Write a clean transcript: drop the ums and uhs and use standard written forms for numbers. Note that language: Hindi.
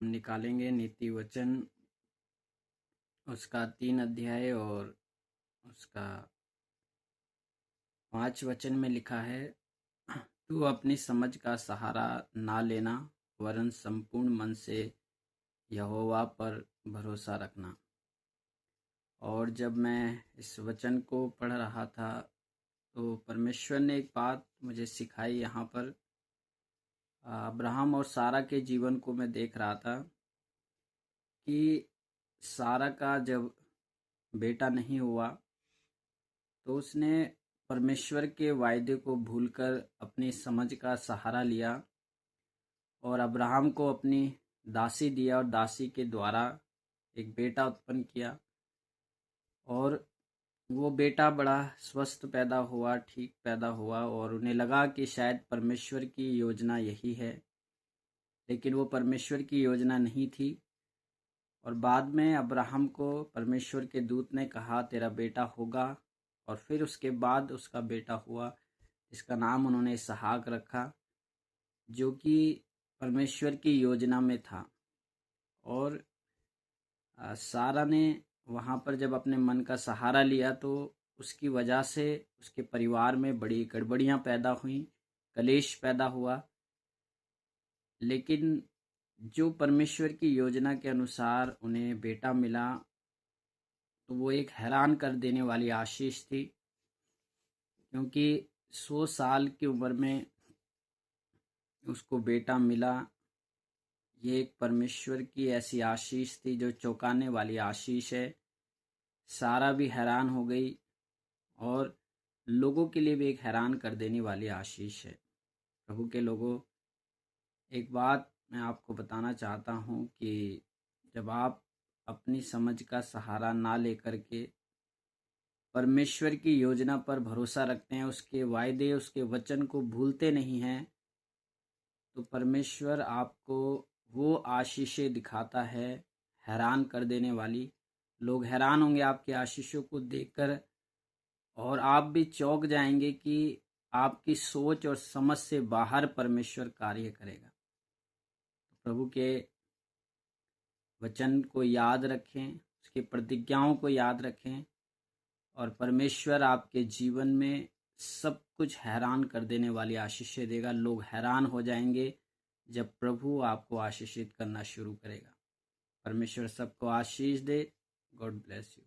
हम निकालेंगे नीति वचन, उसका 3 अध्याय और उसका 5 वचन में लिखा है, तू अपनी समझ का सहारा ना लेना, वरन संपूर्ण मन से यहोवा पर भरोसा रखना। और जब मैं इस वचन को पढ़ रहा था तो परमेश्वर ने एक बात मुझे सिखाई। यहाँ पर अब्राहम और सारा के जीवन को मैं देख रहा था कि सारा का जब बेटा नहीं हुआ तो उसने परमेश्वर के वायदे को भूलकर अपनी समझ का सहारा लिया और अब्राहम को अपनी दासी दिया और दासी के द्वारा एक बेटा उत्पन्न किया। और वो बेटा बड़ा स्वस्थ पैदा हुआ, ठीक पैदा हुआ और उन्हें लगा कि शायद परमेश्वर की योजना यही है, लेकिन वो परमेश्वर की योजना नहीं थी। और बाद में अब्राहम को परमेश्वर के दूत ने कहा तेरा बेटा होगा, और फिर उसके बाद उसका बेटा हुआ जिसका नाम उन्होंने इसहाक रखा, जो कि परमेश्वर की योजना में था। और सारा ने वहाँ पर जब अपने मन का सहारा लिया तो उसकी वजह से उसके परिवार में बड़ी गड़बड़ियाँ पैदा हुईं, कलेश पैदा हुआ। लेकिन जो परमेश्वर की योजना के अनुसार उन्हें बेटा मिला तो वो एक हैरान कर देने वाली आशीष थी, क्योंकि 100 साल की उम्र में उसको बेटा मिला। ये एक परमेश्वर की ऐसी आशीष थी जो चौंकाने वाली आशीष है। सारा भी हैरान हो गई और लोगों के लिए भी एक हैरान कर देने वाली आशीष है। प्रभु के लोगों, एक बात मैं आपको बताना चाहता हूँ कि जब आप अपनी समझ का सहारा ना लेकर के परमेश्वर की योजना पर भरोसा रखते हैं, उसके वायदे, उसके वचन को भूलते नहीं हैं, तो परमेश्वर आपको वो आशीषें दिखाता है हैरान कर देने वाली। लोग हैरान होंगे आपकी आशीषों को देखकर और आप भी चौंक जाएंगे कि आपकी सोच और समझ से बाहर परमेश्वर कार्य करेगा। तो प्रभु के वचन को याद रखें, उसकी प्रतिज्ञाओं को याद रखें और परमेश्वर आपके जीवन में सब कुछ हैरान कर देने वाली आशीषें देगा। लोग हैरान हो जाएंगे जब प्रभु आपको आशीषित करना शुरू करेगा। परमेश्वर सबको आशीष दे। God bless you.